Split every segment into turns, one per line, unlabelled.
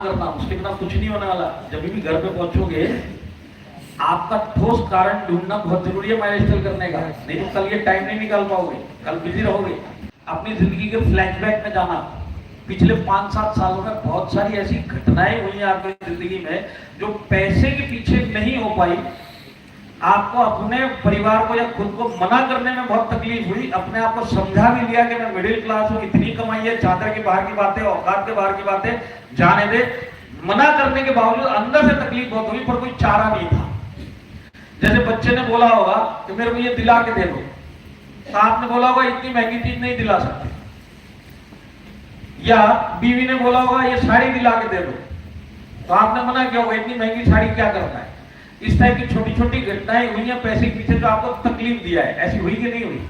करना, उसके बिना कुछ नहीं होने वाला। जब भी घर पे पहुंचोगे आपका ठोस कारण ढूंढना बहुत जरूरी है माइलस्टोन करने का, नहीं तो कल ये टाइम नहीं निकाल पाओगे, कल बिजी रहोगे। अपनी जिंदगी के फ्लैशबैक में जाना, पिछले 5-7 सालों में बहुत सारी ऐसी घटनाएं हुई हैं आपकी जिंदगी में जो पैसे के पीछे नहीं हो पाई। आपको अपने परिवार को या खुद को मना करने में बहुत तकलीफ हुई, अपने आप को समझा भी लिया कि मैं मिडिल क्लास हूं, इतनी कमाई है, चादर के बाहर की बातें, औकात के बाहर की बातें जाने दे। मना करने के बावजूद अंदर से तकलीफ बहुत हुई, पर कोई चारा नहीं था। जैसे बच्चे ने बोला होगा कि मेरे को ये दिला के दे दो, तो आपने बोला होगा इतनी महंगी चीज नहीं दिला सकते, या बीवी ने बोला होगा ये साड़ी दिला के दे दो, तो आपने मना किया होगा इतनी महंगी साड़ी क्या करना है। इस टाइप की छोटी छोटी घटनाएं हुई हैं पैसे के पीछे जो आपको तकलीफ दिया है, ऐसी हुई कि नहीं हुई?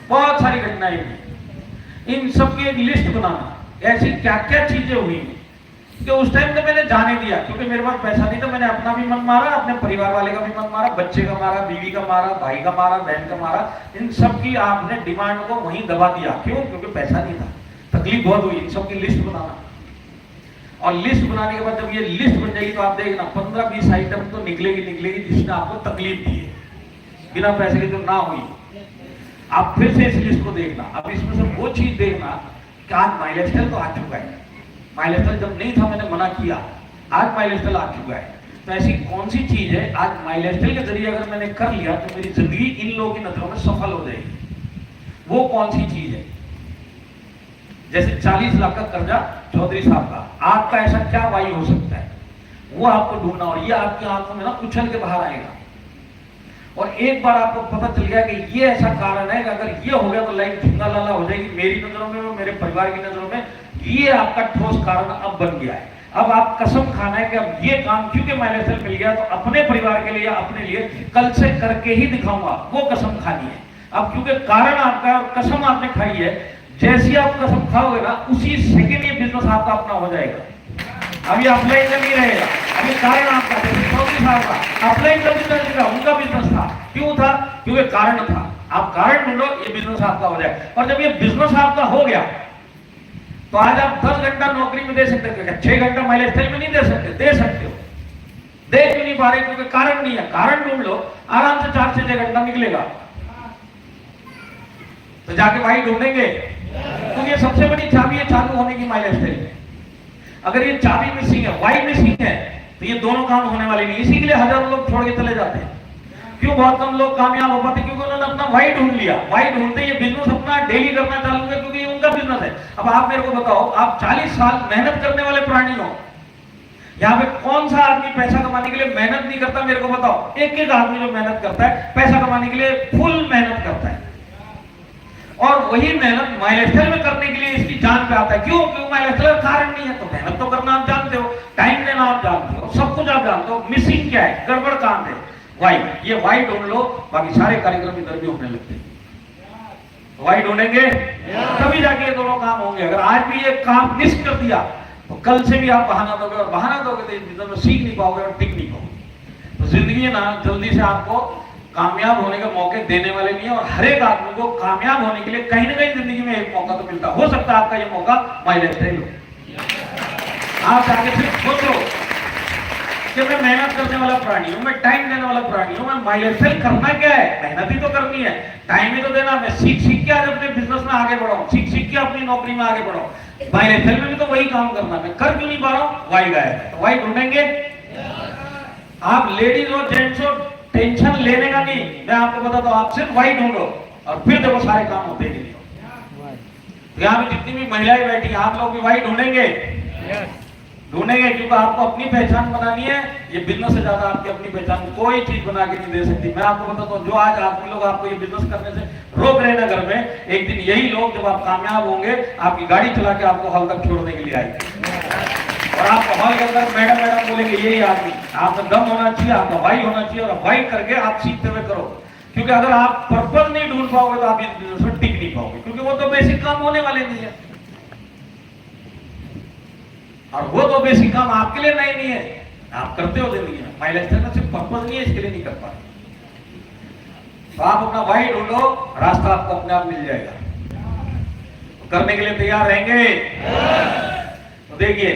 बहुत सारी घटनाएं हुई। इन सब की एक लिस्ट बनाना, ऐसी क्या क्या चीजें हुई कि उस टाइम तो मैंने जाने दिया, क्योंकि मेरे पास पैसा नहीं था, मैंने अपना भी मन मारा, अपने परिवार वाले का भी मन मारा, बच्चे का मारा, बीवी का मारा, भाई का मारा, बहन का मारा। इन सब की आपने डिमांड को वहीं दबा दिया। क्यों? क्योंकि पैसा नहीं था, तकलीफ बहुत हुई। इन सब की लिस्ट बनाना, और लिस्ट बनाने के बाद जब ये लिस्ट बन जाएगी तो आप देखना 15-20 आइटम तो निकलेगी जिसने आपको तकलीफ दी है, बिना पैसे के जो ना हुई। आप फिर से इस लिस्ट को देखना, अब इसमें से वो चीज देखना कि आज माइलस्टोन तो आ चुका है, माइलस्टोन जब नहीं था मैंने मना किया, आज माइलस्टोन आ चुका है। तो ऐसी कौन सी चीज है आज माइलस्टोन के जरिए अगर मैंने कर लिया तो मेरी जिंदगी इन लोगों की नजरों में सफल हो जाएगी? वो कौन सी चीज है? जैसे 40 लाख का कर्जा चौधरी साहब का, आपका ऐसा क्या वाई हो सकता है, वो आपको ढूंढना, और ये आपकी आंखों में ना उछल के बाहर आएगा। और एक बार आपको पता चल गया कि ये ऐसा कारण है कि अगर ये हो गया तो लाइफ झिंगा लाला हो जाएगी मेरी नजरों में, मेरे परिवार की नजरों में। ये आपका ठोस कारण अब बन गया है। अब आप कसम खाना है कि अब ये काम क्योंकि माइलस्टोन मिल गया तो अपने परिवार के लिए या अपने लिए कल से करके ही दिखाऊंगा, वो कसम खानी है। अब क्योंकि कारण आपका, कसम आपने खाई है, जैसी आप कसम खाओगे ना उसी सेकंड ये बिजनेस आपका अपना हो जाएगा। अभी अपलाइन में नहीं रहेगा, अभी कारण आपका, जैसे चौधरी साहब का अपलाइन का बिजनेस था, उनका बिजनेस था। क्यों था? क्योंकि कारण था। आप कारण ढूंढो, ये बिजनेस आपका हो जाए। और जब ये बिजनेस आपका हो गया तो आज आप 10 घंटा नौकरी में दे सकते हो, 6 घंटा माइलस्टोन में नहीं दे सकते? दे सकते हो। दे क्यों नहीं पा रहे? क्योंकि कारण नहीं है। कारण ढूंढ लो, आराम से 4 से 6 घंटा निकलेगा। तो जाके भाई ढूंढेंगे, क्योंकि ये सबसे बड़ी चाबी है चालू होने की माइलस्टोन में। अगर ये चाबी मिसिंग है, वाई मिसिंग है, तो ये दोनों काम होने वाले नहीं। इसी के लिए हजारों लोग छोड़ के चले जाते हैं। क्यों बहुत कम लोग कामयाब हो पाते? क्योंकि उन्होंने अपना वाई ढूंढ लिया। वाई ढूंढते ये बिजनेस अपना डेली करना चालू किया, क्योंकि ये उनका बिजनेस है। अब आप मेरे को बताओ, आप 40 साल मेहनत करने वाले प्राणी हो, यहाँ पे कौन सा आदमी पैसा कमाने के लिए मेहनत नहीं करता? मेरे को बताओ। एक एक आदमी जो मेहनत करता है पैसा कमाने के लिए फुल मेहनत करता है, और वही मेहनत माइलस्टोन में करने के लिए इसकी जान पे आता है। क्यों? क्यों? माइलस्टोन का कारण नहीं है तो मेहनत तो करना आप जानते हो, टाइम देना आप जानते हो, सब कुछ आप जानते हो। मिसिंग क्या है? गड़बड़ काम है, वाई। ये वाई ढूंढ लो, बाकी सारे कार्यक्रम इधर भी होने लगते हैं। वाई ढूंढेंगे तभी जाके ये दोनों काम होंगे। अगर आज भी ये काम मिस कर दिया तो कल से भी आप बहाना दोगे, और बहाना दोगे तो इस बिजनेस में सीख नहीं पाओगे और टिक नहीं पाओगे। तो जिंदगी है ना, जल्दी से आपको कामयाब होने के मौके देने वाले नहीं है। और हर एक आदमी को कामयाब होने के लिए कहीं ना कहीं जिंदगी में एक मौका तो मिलता हो सकता है। आपका ये मौका माइलस्टोन हो। आप आगे सिर्फ सोचो कि मैं मेहनत करने वाला प्राणी हूं, मैं टाइम देने वाला प्राणी हूं, मैं माइलस्टोन करना क्या है? मेहनत ही तो करनी है, टाइम ही तो देना। मैं सीख के आज अपने बिजनेस में आगे बढ़ाऊं, सीख के अपनी नौकरी में आगे बढ़ाऊं। माइलस्टोन में भी तो वही काम करना, मैं कर क्यों नहीं पा रहा हूं? वाई गायब है। तो वाई ढूंढेंगे। आप लेडीज और जेंट्स हो, टेंशन लेने का नहीं, मैं आपको बताता हूं, आप सिर्फ वाई ढूंढो और फिर देखो सारे काम होते ही नहीं। यहाँ पे जितनी भी महिलाएं बैठी हैं, आप लोग भी वाई ढूंढेंगे? ढूंढेंगे, क्योंकि आपको अपनी पहचान बनानी है। ये बिजनेस से ज्यादा आपकी अपनी पहचान कोई चीज बना के नहीं दे सकती। मैं आपको बताता हूँ, जो आज आदमी लोग आपको ये बिजनेस करने से रोक रहे ना घर में, एक दिन यही लोग जब आप कामयाब होंगे आपकी गाड़ी चला के आपको हॉल तक छोड़ने के लिए आएंगे, और आप हॉल के अंदर मैडम मैडम बोलेंगे यही आदमी। आपका दम होना चाहिए, आपका वाई होना चाहिए, और वाई करके आप सीखते हुए करो। क्योंकि अगर आप पर्पज नहीं ढूंढ पाओगे तो आप इस बिजनेस में टिक नहीं पाओगे, क्योंकि वो तो बेसिक काम होने वाले नहीं है, और वो तो बेसिक काम आपके लिए नहीं है। आप करते हो जिंदगी में, माइलस्टोन का सिर्फ पर्पज नहीं है, इसके लिए नहीं कर पाते। तो आप अपना वाई ढूंढो, रास्ता आपको अपने आप मिल जाएगा। तो करने के लिए तैयार रहेंगे? तो देखिए